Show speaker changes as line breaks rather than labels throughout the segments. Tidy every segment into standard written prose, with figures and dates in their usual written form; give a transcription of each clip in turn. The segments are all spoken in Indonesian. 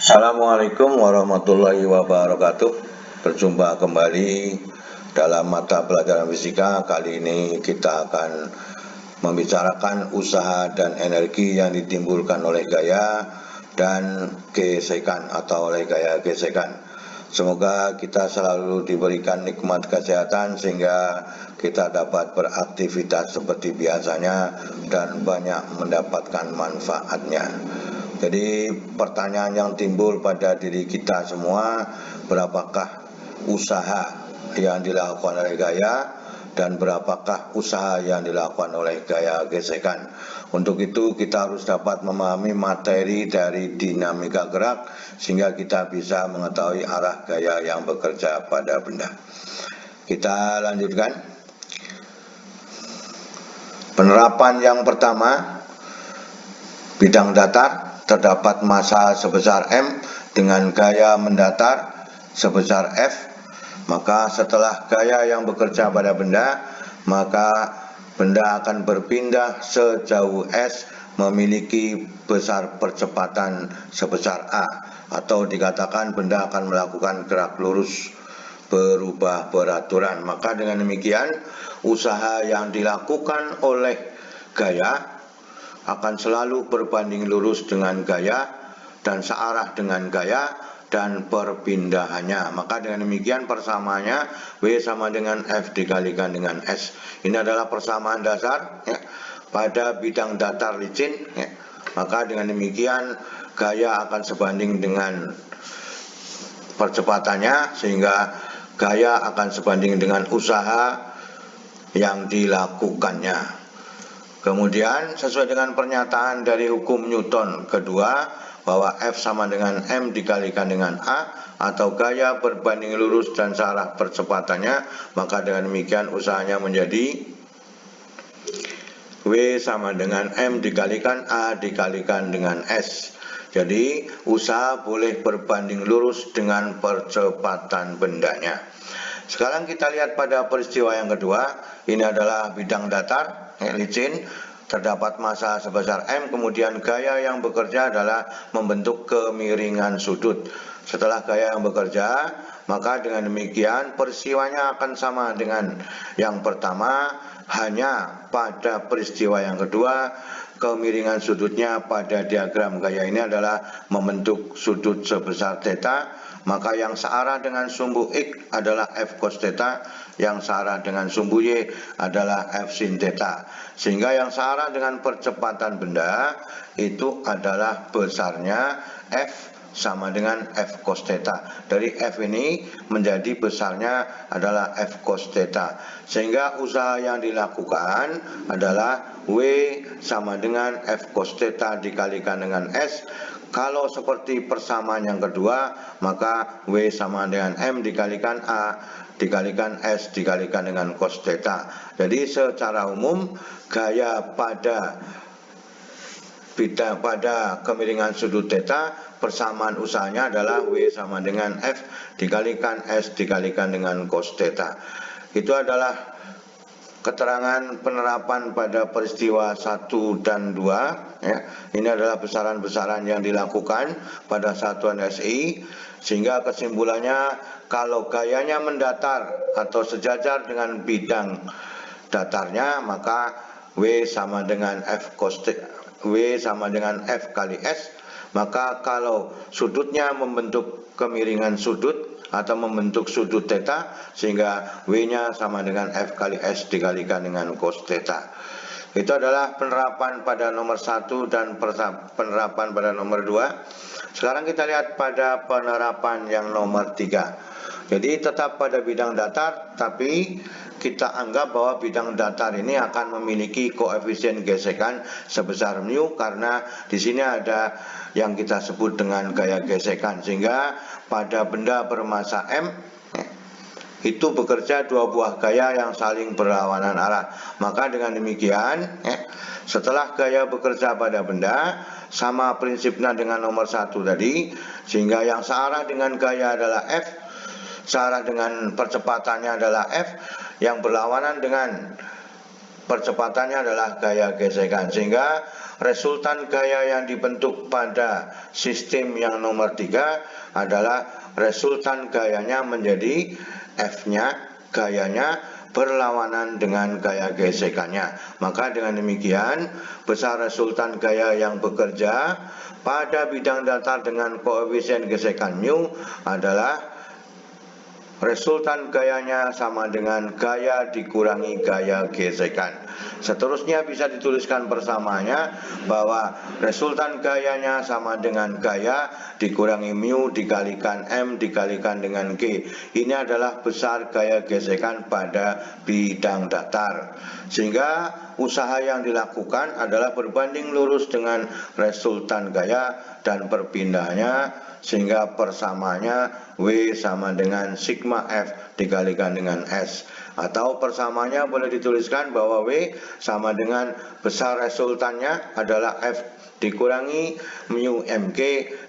Assalamualaikum warahmatullahi wabarakatuh. Berjumpa kembali dalam mata pelajaran fisika. Kali ini kita akan membicarakan usaha dan energi yang ditimbulkan oleh gaya dan gesekan atau oleh gaya gesekan. Semoga kita selalu diberikan nikmat kesehatan sehingga kita dapat beraktivitas seperti biasanya dan banyak mendapatkan manfaatnya. Jadi pertanyaan yang timbul pada diri kita semua, berapakah usaha yang dilakukan oleh gaya dan berapakah usaha yang dilakukan oleh gaya gesekan. Untuk itu kita harus dapat memahami materi dari dinamika gerak sehingga kita bisa mengetahui arah gaya yang bekerja pada benda. Kita lanjutkan. Penerapan yang pertama, bidang datar. Terdapat massa sebesar M dengan gaya mendatar sebesar F, maka setelah gaya yang bekerja pada benda, maka benda akan berpindah sejauh S memiliki besar percepatan sebesar A, atau dikatakan benda akan melakukan gerak lurus berubah beraturan. Maka dengan demikian usaha yang dilakukan oleh gaya akan selalu berbanding lurus dengan gaya dan searah dengan gaya dan perpindahannya. Maka dengan demikian persamaannya W sama dengan F dikalikan dengan S. Ini adalah persamaan dasar ya, pada bidang datar licin ya. Maka dengan demikian gaya akan sebanding dengan percepatannya, sehingga gaya akan sebanding dengan usaha yang dilakukannya. Kemudian sesuai dengan pernyataan dari hukum Newton kedua bahwa F sama dengan M dikalikan dengan A atau gaya berbanding lurus dan searah percepatannya, maka dengan demikian usahanya menjadi W sama dengan M dikalikan A dikalikan dengan S. Jadi usaha boleh berbanding lurus dengan percepatan bendanya. Sekarang kita lihat pada peristiwa yang kedua. Ini adalah bidang datar licin, terdapat massa sebesar M, kemudian gaya yang bekerja adalah membentuk kemiringan sudut. Setelah gaya yang bekerja, maka dengan demikian peristiwanya akan sama dengan yang pertama, hanya pada peristiwa yang kedua kemiringan sudutnya pada diagram gaya ini adalah membentuk sudut sebesar theta. Maka yang searah dengan sumbu X adalah F cos theta, yang searah dengan sumbu Y adalah F sin theta. Sehingga yang searah dengan percepatan benda itu adalah besarnya F sama dengan F cos theta. Dari F ini menjadi besarnya adalah F cos theta. Sehingga usaha yang dilakukan adalah W sama dengan F cos theta dikalikan dengan S. Kalau seperti persamaan yang kedua, maka W sama dengan M dikalikan A dikalikan S dikalikan dengan cos theta. Jadi secara umum gaya pada kemiringan sudut theta, persamaan usahanya adalah W sama dengan F dikalikan S dikalikan dengan cos theta. Itu adalah keterangan penerapan pada peristiwa 1 dan 2 ya. Ini adalah besaran-besaran yang dilakukan pada satuan SI, sehingga kesimpulannya kalau gayanya mendatar atau sejajar dengan bidang datarnya, maka W sama dengan F cos theta, W sama dengan F kali S. Maka kalau sudutnya membentuk kemiringan sudut atau membentuk sudut theta, sehingga W-nya sama dengan F kali S dikalikan dengan cos theta. Itu adalah penerapan pada nomor 1 dan penerapan pada nomor 2. Sekarang kita lihat pada penerapan yang nomor 3. Jadi tetap pada bidang datar, tapi kita anggap bahwa bidang datar ini akan memiliki koefisien gesekan sebesar mu, karena di sini ada yang kita sebut dengan gaya gesekan, sehingga pada benda bermassa M itu bekerja dua buah gaya yang saling berlawanan arah. Maka dengan demikian setelah gaya bekerja pada benda, sama prinsipnya dengan nomor 1 tadi, sehingga yang searah dengan gaya adalah F, searah dengan percepatannya adalah F, yang berlawanan dengan percepatannya adalah gaya gesekan, sehingga resultan gaya yang dibentuk pada sistem yang nomor 3 adalah resultan gayanya menjadi F-nya, gayanya berlawanan dengan gaya gesekannya. Maka dengan demikian, besar resultan gaya yang bekerja pada bidang datar dengan koefisien gesekan mu adalah resultan gayanya sama dengan gaya dikurangi gaya gesekan. Seterusnya bisa dituliskan persamaannya bahwa resultan gayanya sama dengan gaya dikurangi mu dikalikan M dikalikan dengan G. Ini adalah besar gaya gesekan pada bidang datar. Sehingga usaha yang dilakukan adalah berbanding lurus dengan resultan gaya dan perpindahannya, sehingga persamaannya W sama dengan sigma F dikalikan dengan S. Atau persamaannya boleh dituliskan bahwa W sama dengan besar resultannya adalah F dikurangi mu MG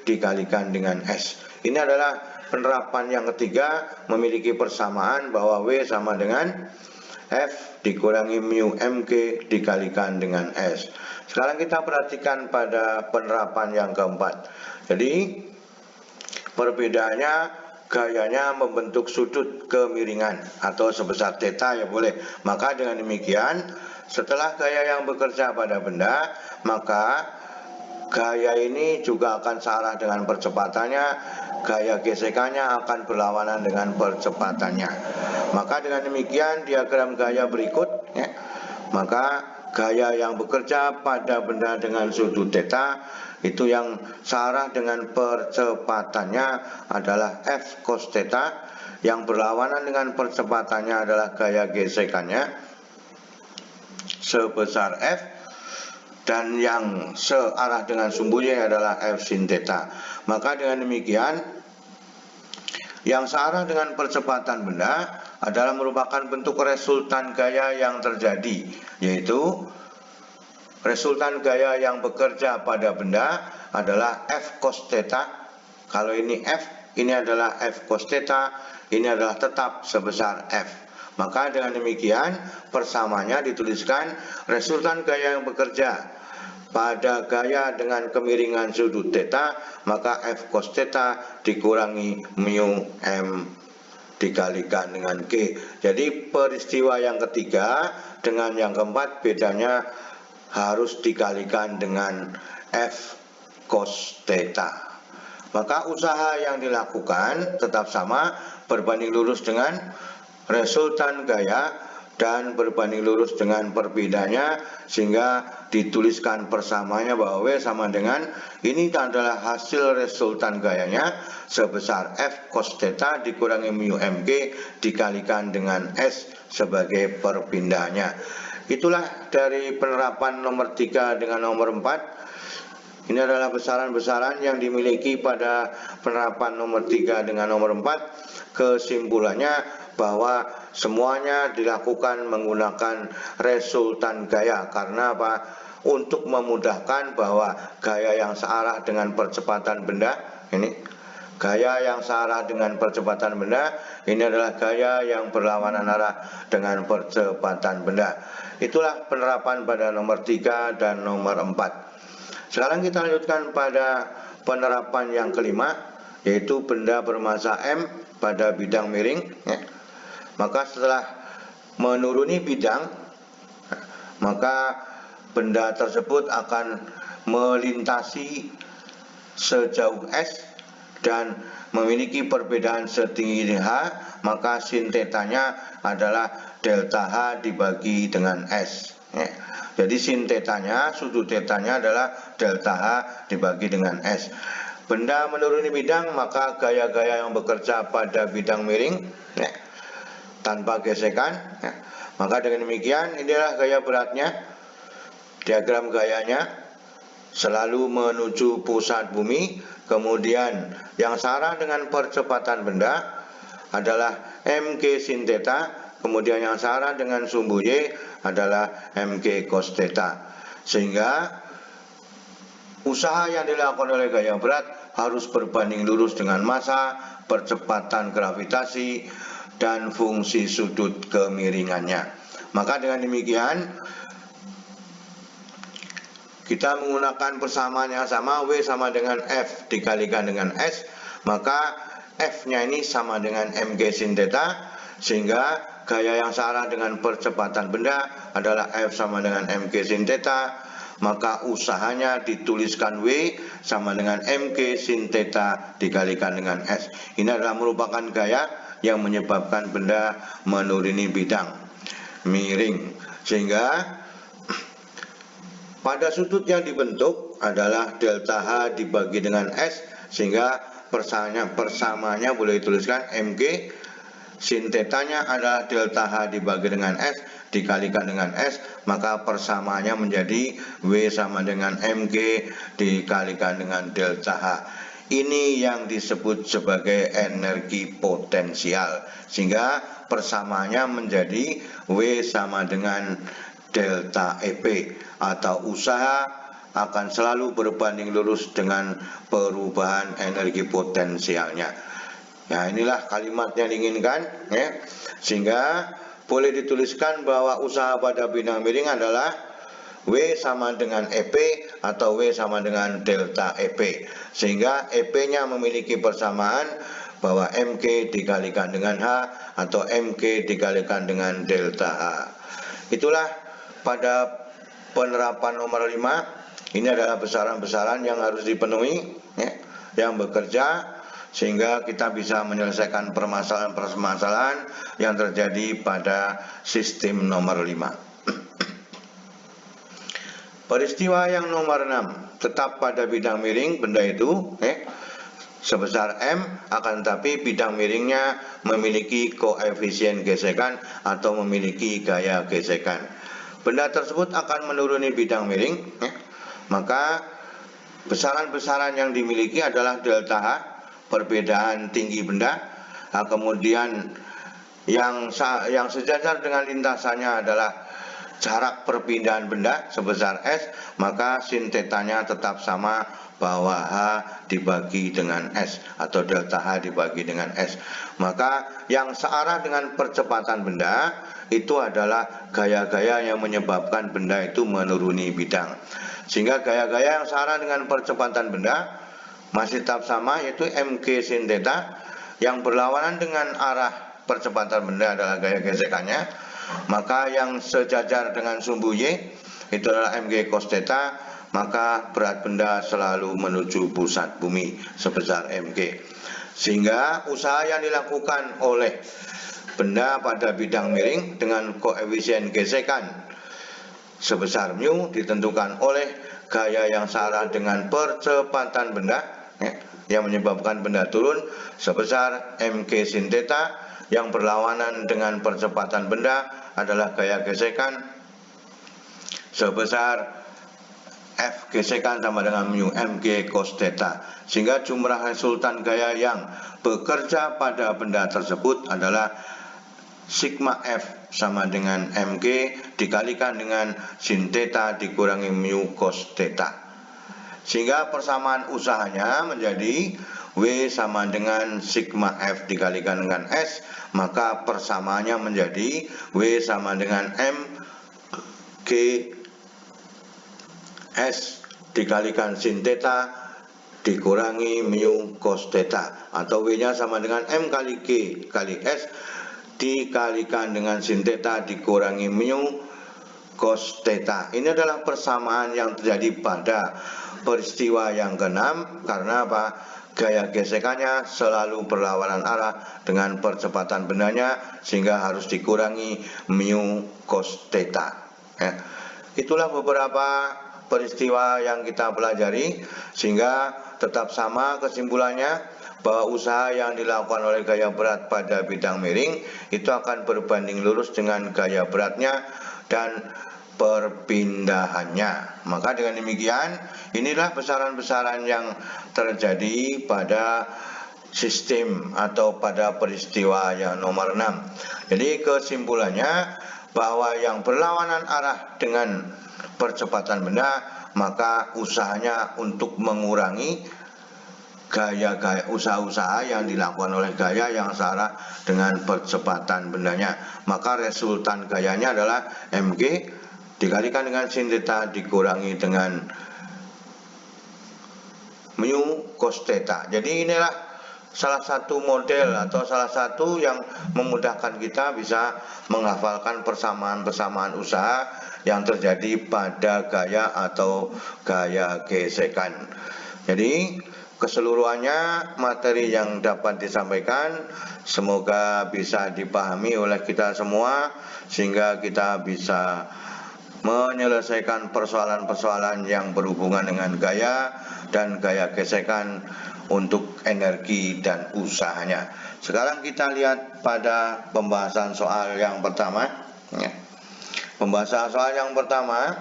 dikalikan dengan S. Ini adalah penerapan yang ketiga, memiliki persamaan bahwa W sama dengan F dikurangi mu MG dikalikan dengan S. Sekarang kita perhatikan pada penerapan yang keempat. Jadi perbedaannya gayanya membentuk sudut kemiringan atau sebesar theta ya boleh. Maka dengan demikian, setelah gaya yang bekerja pada benda, maka gaya ini juga akan searah dengan percepatannya, gaya gesekannya akan berlawanan dengan percepatannya. Maka dengan demikian diagram gaya berikut ya, maka gaya yang bekerja pada benda dengan sudut theta itu yang searah dengan percepatannya adalah F cos theta, yang berlawanan dengan percepatannya adalah gaya gesekannya sebesar F, dan yang searah dengan sumbunya adalah F sin theta. Maka dengan demikian, yang searah dengan percepatan benda adalah merupakan bentuk resultan gaya yang terjadi, yaitu resultan gaya yang bekerja pada benda adalah F cos theta. Kalau ini F, ini adalah F cos theta, ini adalah tetap sebesar F. Maka dengan demikian persamanya dituliskan resultan gaya yang bekerja pada gaya dengan kemiringan sudut theta, maka F cos theta dikurangi mu M dikalikan dengan G. Jadi peristiwa yang ketiga dengan yang keempat bedanya harus dikalikan dengan F cos theta. Maka usaha yang dilakukan tetap sama, berbanding lurus dengan resultan gaya dan berbanding lurus dengan perbedaannya, sehingga dituliskan persamanya bahwa W sama dengan ini adalah hasil resultan gayanya sebesar F cos theta dikurangi mu MG dikalikan dengan S sebagai perpindahannya. Itulah dari penerapan nomor 3 dengan nomor 4. Ini adalah besaran-besaran yang dimiliki pada penerapan nomor 3 dengan nomor 4. Kesimpulannya bahwa semuanya dilakukan menggunakan resultan gaya. Karena apa? Untuk memudahkan bahwa gaya yang searah dengan percepatan benda, ini gaya yang searah dengan percepatan benda, ini adalah gaya yang berlawanan arah dengan percepatan benda. Itulah penerapan pada nomor 3 dan nomor 4. Sekarang kita lanjutkan pada penerapan yang kelima, yaitu benda bermassa M pada bidang miring ya. Maka setelah menuruni bidang, maka benda tersebut akan melintasi sejauh S dan memiliki perbedaan setinggi H, maka sin tetanya adalah delta H dibagi dengan S ya. Jadi sin tetanya, sudut tetanya adalah delta H dibagi dengan S. Benda menuruni bidang, maka gaya-gaya yang bekerja pada bidang miring ya, tanpa gesekan ya. Maka dengan demikian inilah gaya beratnya. Diagram gayanya selalu menuju pusat bumi, kemudian yang searah dengan percepatan benda adalah mg sin theta, kemudian yang searah dengan sumbu Y adalah mg cos theta. Sehingga usaha yang dilakukan oleh gaya berat harus berbanding lurus dengan massa, percepatan gravitasi, dan fungsi sudut kemiringannya. Maka dengan demikian kita menggunakan persamaan yang sama, W sama dengan F dikalikan dengan S, maka F-nya ini sama dengan mg sin theta, sehingga gaya yang searah dengan percepatan benda adalah F sama dengan mg sin theta, maka usahanya dituliskan W sama dengan mg sin theta dikalikan dengan S. Ini adalah merupakan gaya yang menyebabkan benda menuruni bidang miring, sehingga pada sudut yang dibentuk adalah delta H dibagi dengan S, sehingga persamaannya boleh dituliskan mg sin tetanya adalah delta H dibagi dengan S dikalikan dengan S, maka persamaannya menjadi W sama dengan mg dikalikan dengan delta H. Ini yang disebut sebagai energi potensial, sehingga persamaannya menjadi W sama dengan delta EP, atau usaha akan selalu berbanding lurus dengan perubahan energi potensialnya. Nah, inilah kalimat yang diinginkan, ya. Sehingga boleh dituliskan bahwa usaha pada bidang miring adalah W sama dengan EP atau W sama dengan delta EP, sehingga EP-nya memiliki persamaan bahwa mg dikalikan dengan H atau mg dikalikan dengan delta H. Itulah pada penerapan nomor 5, ini adalah besaran-besaran yang harus dipenuhi, ya, yang bekerja, sehingga kita bisa menyelesaikan permasalahan-permasalahan yang terjadi pada sistem nomor 5. Peristiwa yang nomor 6, tetap pada bidang miring benda itu sebesar M, akan tetapi bidang miringnya memiliki koefisien gesekan atau memiliki gaya gesekan. Benda tersebut akan menuruni bidang miring, maka besaran-besaran yang dimiliki adalah delta H, perbedaan tinggi benda, kemudian yang sejajar dengan lintasannya adalah jarak perpindahan benda sebesar S, maka sin tetanya tetap sama bahwa H dibagi dengan S atau delta H dibagi dengan S. Maka yang searah dengan percepatan benda itu adalah gaya-gaya yang menyebabkan benda itu menuruni bidang. Sehingga gaya-gaya yang searah dengan percepatan benda masih tetap sama, yaitu mg sin theta. Yang berlawanan dengan arah percepatan benda adalah gaya gesekannya. Maka yang sejajar dengan sumbu Y itu adalah mg cos theta, maka berat benda selalu menuju pusat bumi sebesar mg. Sehingga usaha yang dilakukan oleh benda pada bidang miring dengan koefisien gesekan sebesar mu ditentukan oleh gaya yang searah dengan percepatan benda, yang menyebabkan benda turun sebesar mg sin theta. Yang berlawanan dengan percepatan benda adalah gaya gesekan sebesar F gesekan sama dengan mu mg cos theta, sehingga jumlah resultan gaya yang bekerja pada benda tersebut adalah sigma F sama dengan mg dikalikan dengan sin theta dikurangi mu cos theta, sehingga persamaan usahanya menjadi W sama dengan sigma F dikalikan dengan S, maka persamaannya menjadi W sama dengan mg S dikalikan sin theta dikurangi mu cos theta, atau W-nya sama dengan M kali G kali S dikalikan dengan sin theta dikurangi mu cos theta. Ini adalah persamaan yang terjadi pada peristiwa yang ke-6, karena apa? Gaya gesekannya selalu berlawanan arah dengan percepatan bendanya, sehingga harus dikurangi mu cos theta. Itulah beberapa peristiwa yang kita pelajari, sehingga tetap sama kesimpulannya bahwa usaha yang dilakukan oleh gaya berat pada bidang miring itu akan berbanding lurus dengan gaya beratnya dan perpindahannya. Maka dengan demikian, inilah besaran-besaran yang terjadi pada sistem atau pada peristiwa yang nomor 6. Jadi kesimpulannya bahwa yang berlawanan arah dengan percepatan benda, maka usahanya untuk mengurangi gaya-gaya usaha-usaha yang dilakukan oleh gaya yang setara dengan percepatan bendanya. Maka resultan gayanya adalah mg dikalikan dengan sin theta dikurangi dengan mu cos theta. Jadi inilah salah satu model atau salah satu yang memudahkan kita bisa menghafalkan persamaan-persamaan usaha yang terjadi pada gaya atau gaya gesekan. Jadi keseluruhannya materi yang dapat disampaikan semoga bisa dipahami oleh kita semua sehingga kita bisa menyelesaikan persoalan-persoalan yang berhubungan dengan gaya dan gaya gesekan untuk energi dan usahanya. Sekarang kita lihat pada pembahasan soal yang pertama. Pembahasan soal yang pertama,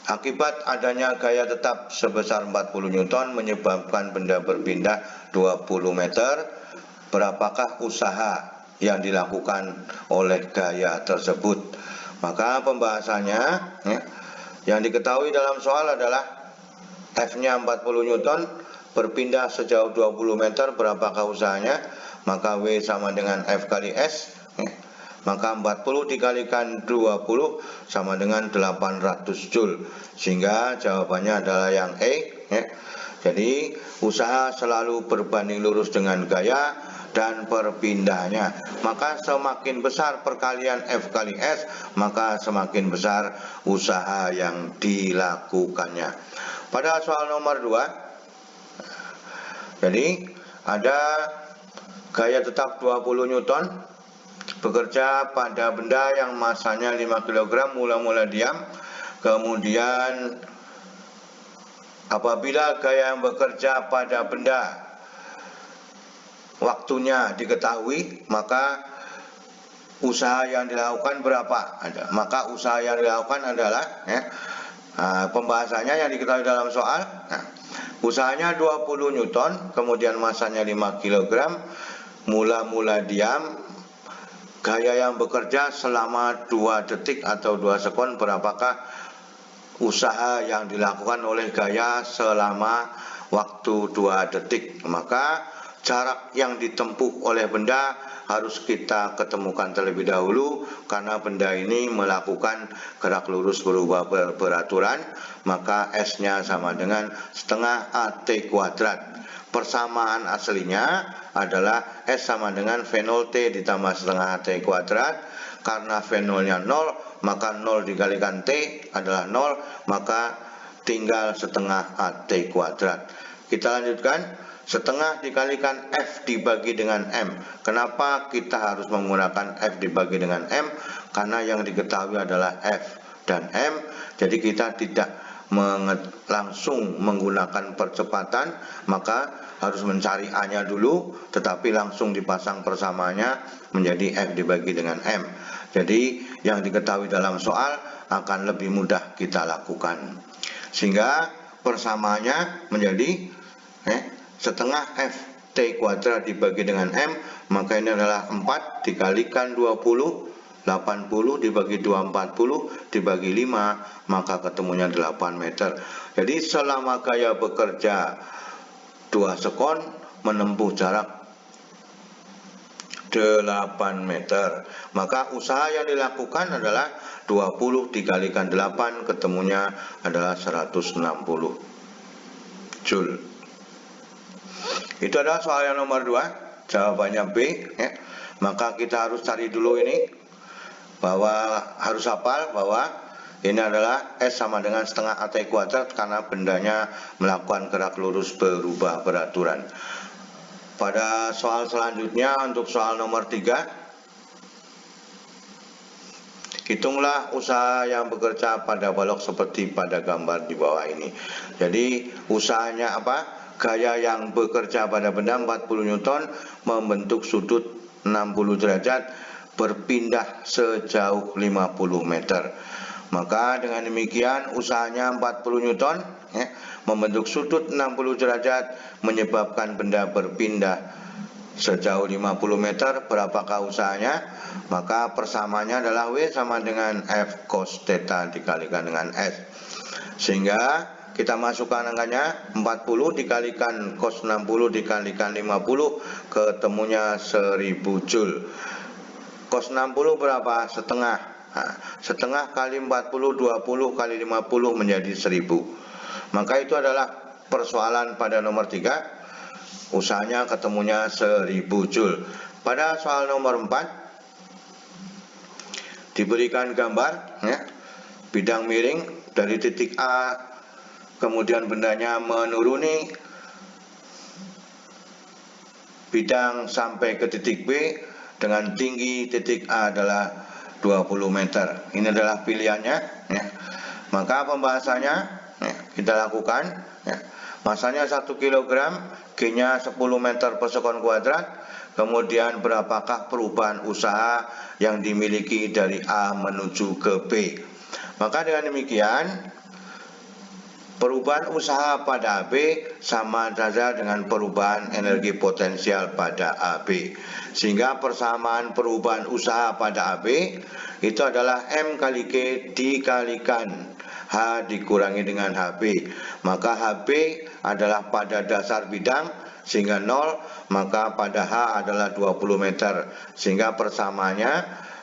akibat adanya gaya tetap sebesar 40 Newton menyebabkan benda berpindah 20 meter, berapakah usaha yang dilakukan oleh gaya tersebut? Maka pembahasannya yang diketahui dalam soal adalah F-nya 40 Newton, berpindah sejauh 20 meter, berapakah usahanya? Maka W sama dengan F kali S, maka 40 dikalikan 20 sama dengan 800 Joule, sehingga jawabannya adalah yang E. Jadi usaha selalu berbanding lurus dengan gaya dan perpindahannya. Maka semakin besar perkalian F kali S, maka semakin besar usaha yang dilakukannya. Pada soal nomor 2, jadi ada gaya tetap 20 Newton bekerja pada benda yang masanya 5 kg mula-mula diam. Kemudian apabila gaya yang bekerja pada benda waktunya diketahui, maka usaha yang dilakukan berapa? Maka usaha yang dilakukan adalah pembahasannya yang diketahui dalam soal. Usahanya 20 Newton, kemudian masanya 5 kg, mula-mula diam, gaya yang bekerja selama 2 detik atau 2 sekon, berapakah usaha yang dilakukan oleh gaya selama waktu 2 detik? Maka jarak yang ditempuh oleh benda harus kita ketemukan terlebih dahulu, karena benda ini melakukan gerak lurus berubah beraturan, maka S-nya sama dengan setengah AT kuadrat. Persamaan aslinya adalah S sama dengan V0 T ditambah setengah AT kuadrat. Karena V0-nya 0, maka 0 dikalikan T adalah 0, maka tinggal setengah AT kuadrat. Kita lanjutkan. Setengah dikalikan F dibagi dengan M. Kenapa kita harus menggunakan F dibagi dengan M? Karena yang diketahui adalah F dan M. Jadi kita tidak langsung menggunakan percepatan, maka harus mencari A-nya dulu, tetapi langsung dipasang persamaannya menjadi F dibagi dengan M. Jadi yang diketahui dalam soal akan lebih mudah kita lakukan. Sehingga persamaannya menjadi setengah F T kuadrat dibagi dengan M, maka ini adalah 4 dikalikan 20, 80 dibagi 2, 40 dibagi 5, maka ketemunya 8 meter. Jadi selama gaya bekerja 2 sekon menempuh jarak 8 meter, maka usaha yang dilakukan adalah 20 dikalikan 8, ketemunya adalah 160 Joule. Itu adalah soal yang nomor 2, jawabannya B. Maka kita harus cari dulu ini, bahwa harus hafal bahwa ini adalah S sama dengan setengah AT kuadrat karena bendanya melakukan gerak lurus berubah beraturan. Pada soal selanjutnya, untuk soal nomor 3, hitunglah usaha yang bekerja pada balok seperti pada gambar di bawah ini. Jadi usahanya apa? Gaya yang bekerja pada benda 40 Newton membentuk sudut 60 derajat berpindah sejauh 50 meter. Maka dengan demikian usahanya 40 Newton membentuk sudut 60 derajat menyebabkan benda berpindah sejauh 50 meter, berapakah usahanya? Maka persamanya adalah W sama dengan F cos theta dikalikan dengan S. Sehingga kita masukkan angkanya 40 dikalikan cos 60 dikalikan 50, ketemunya 1000 Joule. Cos 60 berapa? Setengah. Nah, setengah kali 40, 20 kali 50 menjadi 1000. Maka itu adalah persoalan pada nomor 3. Usahanya ketemunya 1000 Joule. Pada soal nomor 4 diberikan gambar ya, bidang miring dari titik A, kemudian bendanya menuruni bidang sampai ke titik B dengan tinggi titik A adalah 20 meter. Ini adalah pilihannya ya. Maka pembahasannya ya, kita lakukan ya. Masanya 1 kg, G-nya 10 meter per sekon kuadrat. Kemudian berapakah perubahan usaha yang dimiliki dari A menuju ke B. Maka dengan demikian perubahan usaha pada AB sama saja dengan perubahan energi potensial pada AB. Sehingga persamaan perubahan usaha pada AB itu adalah M kali G dikalikan H dikurangi dengan HB. Maka HB adalah pada dasar bidang sehingga 0, maka pada H adalah 20 meter. Sehingga persamaannya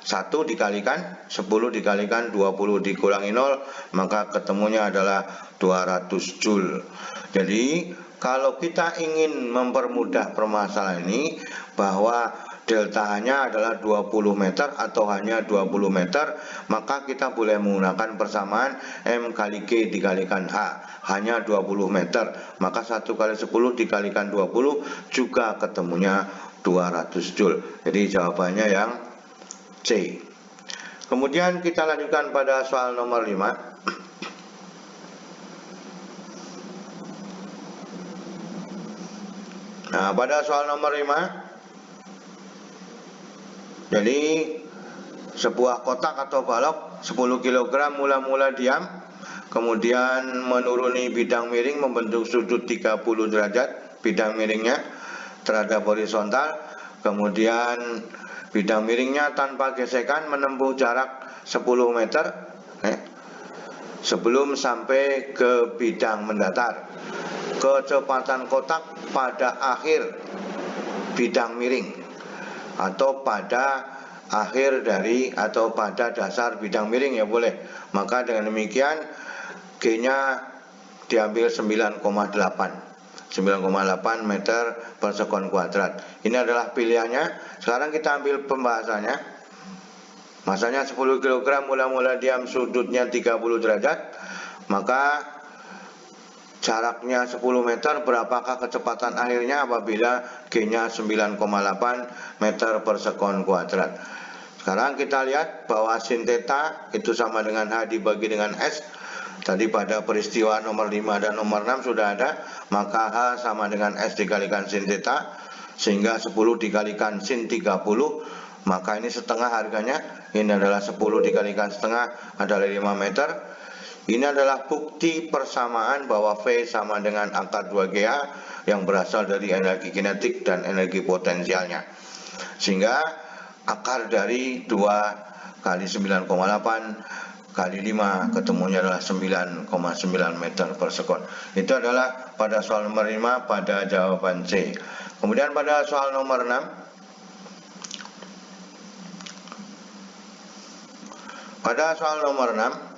1 dikalikan 10 dikalikan 20 dikurangi 0, maka ketemunya adalah 200 Joule. Jadi kalau kita ingin mempermudah permasalahan ini bahwa delta H-nya adalah 20 meter atau hanya 20 meter, maka kita boleh menggunakan persamaan M kali G dikalikan H, hanya 20 meter, maka 1 kali 10 dikalikan 20 juga ketemunya 200 Joule. Jadi jawabannya yang C. Kemudian kita lanjutkan pada soal nomor 5. Nah, pada soal nomor 5, jadi sebuah kotak atau balok 10 kg mula-mula diam, kemudian menuruni bidang miring membentuk sudut 30 derajat bidang miringnya terhadap horizontal, kemudian bidang miringnya tanpa gesekan menempuh jarak 10 meter sebelum sampai ke bidang mendatar. Kecepatan kotak pada akhir bidang miring atau pada akhir dari atau pada dasar bidang miring ya boleh. Maka dengan demikian G-nya diambil 9,8 meter per sekon kuadrat. Ini adalah pilihannya. Sekarang kita ambil pembahasannya. Masanya 10 kg mula-mula diam, sudutnya 30 derajat, maka jaraknya 10 meter, berapakah kecepatan akhirnya apabila G-nya 9,8 meter per sekon kuadrat. Sekarang kita lihat bahwa sin theta itu sama dengan H dibagi dengan S. Tadi pada peristiwa nomor 5 dan nomor 6 sudah ada, maka H sama dengan S dikalikan sin theta, sehingga 10 dikalikan sin 30, maka ini setengah harganya. Ini adalah 10 dikalikan setengah adalah 5 meter. Ini adalah bukti persamaan bahwa V sama dengan akar 2GA yang berasal dari energi kinetik dan energi potensialnya. Sehingga akar dari 2 kali 9,8 kali 5 ketemunya adalah 9,9 meter per sekon. Itu adalah pada soal nomor 5 pada jawaban C. Kemudian pada soal nomor 6, pada soal nomor 6,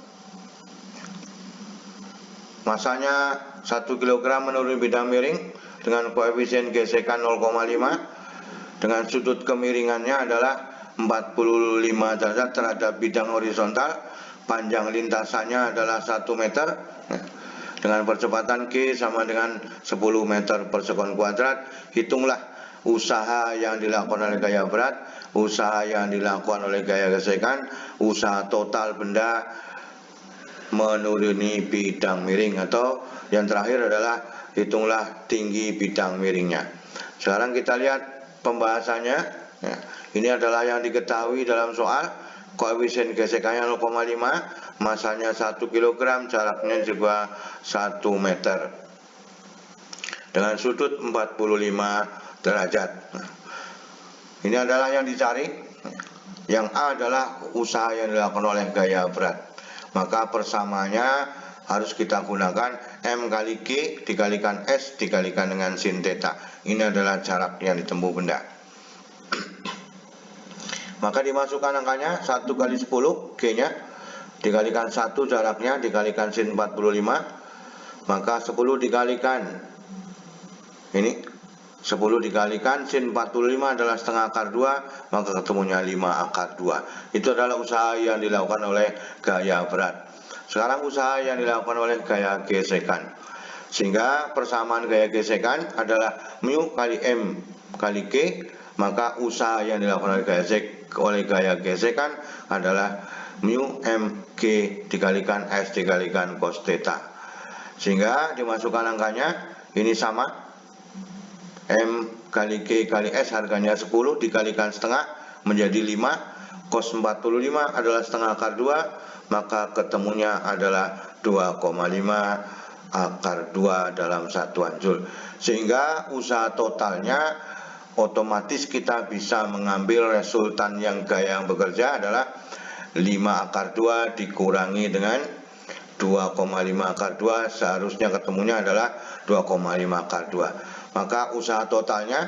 masanya 1 kg menuruni bidang miring dengan koefisien gesekan 0,5 dengan sudut kemiringannya adalah 45 derajat terhadap bidang horizontal, panjang lintasannya adalah 1 meter dengan percepatan G sama dengan 10 meter per sekon kuadrat. Hitunglah usaha yang dilakukan oleh gaya berat, usaha yang dilakukan oleh gaya gesekan, usaha total benda menuruni bidang miring, atau yang terakhir adalah hitunglah tinggi bidang miringnya. Sekarang kita lihat pembahasannya ya. Ini adalah yang diketahui dalam soal. Koefisien gesekannya 0,5, masanya 1 kg, jaraknya juga 1 meter dengan sudut 45 derajat. Nah, ini adalah yang dicari. Yang A adalah usaha yang dilakukan oleh gaya berat. Maka persamanya harus kita gunakan M kali G dikalikan S dikalikan dengan sin theta. Ini adalah jarak yang ditempuh benda. Maka dimasukkan angkanya 1 kali 10 G nya dikalikan 1 jaraknya dikalikan sin 45. Maka 10 dikalikan ini 10 dikalikan sin 45 adalah setengah akar 2, maka ketemunya 5 akar 2. Itu adalah usaha yang dilakukan oleh gaya berat. Sekarang usaha yang dilakukan oleh gaya gesekan. Sehingga persamaan gaya gesekan adalah mu kali M kali G, maka usaha yang dilakukan oleh gaya gesekan adalah mu M G dikalikan S dikalikan cos theta. Sehingga dimasukkan angkanya ini sama M kali G kali S harganya 10 dikalikan setengah menjadi 5. Cos 45 adalah setengah akar 2, maka ketemunya adalah 2,5 akar 2 dalam satuan Joule. Sehingga usaha totalnya otomatis kita bisa mengambil resultan yang gaya yang bekerja adalah 5 akar 2 dikurangi dengan 2,5 akar 2, seharusnya ketemunya adalah 2,5 akar 2. Maka usaha totalnya,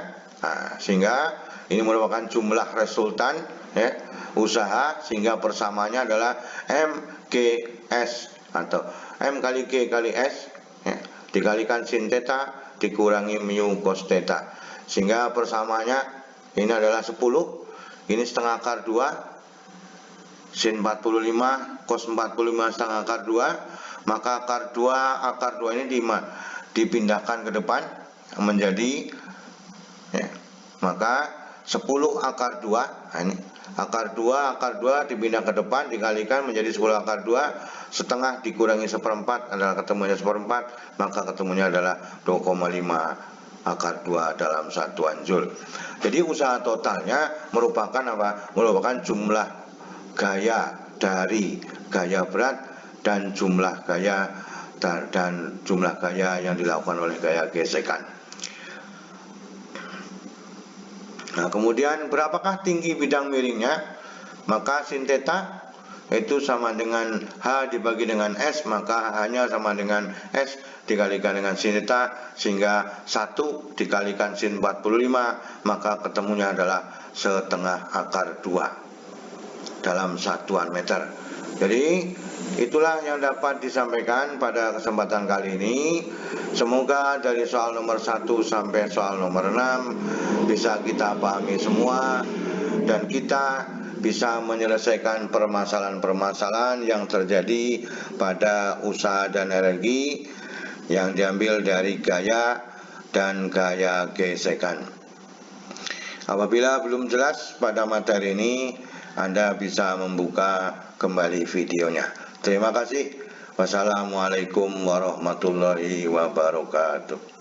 sehingga ini merupakan jumlah resultan ya, usaha, sehingga persamanya adalah M G S atau M kali G kali S ya, dikalikan sin theta dikurangi mu cos theta, sehingga persamanya ini adalah 10, ini setengah akar 2 sin 45 cos 45 setengah akar 2, maka akar 2 ini dipindahkan ke depan menjadi ya, maka 10 akar 2. Nah, ini akar 2 dipindah ke depan dikalikan menjadi 10 akar 2, setengah dikurangi seperempat adalah ketemunya seperempat, maka ketemunya adalah 2,5 akar 2 dalam satuan Joule. Jadi usaha totalnya merupakan apa? Merupakan jumlah gaya dari gaya berat dan jumlah gaya yang dilakukan oleh gaya gesekan. Nah, kemudian berapakah tinggi bidang miringnya? Maka sin theta itu sama dengan H dibagi dengan S, maka H-nya sama dengan S dikalikan dengan sin theta, sehingga 1 dikalikan sin 45, maka ketemunya adalah setengah akar 2 dalam satuan meter. Jadi itulah yang dapat disampaikan pada kesempatan kali ini. Semoga dari soal nomor 1 sampai soal nomor 6 bisa kita pahami semua, dan kita bisa menyelesaikan permasalahan-permasalahan yang terjadi pada usaha dan energi yang diambil dari gaya dan gaya gesekan. Apabila belum jelas pada materi ini, Anda bisa membuka kembali videonya. Terima kasih. Wassalamualaikum warahmatullahi wabarakatuh.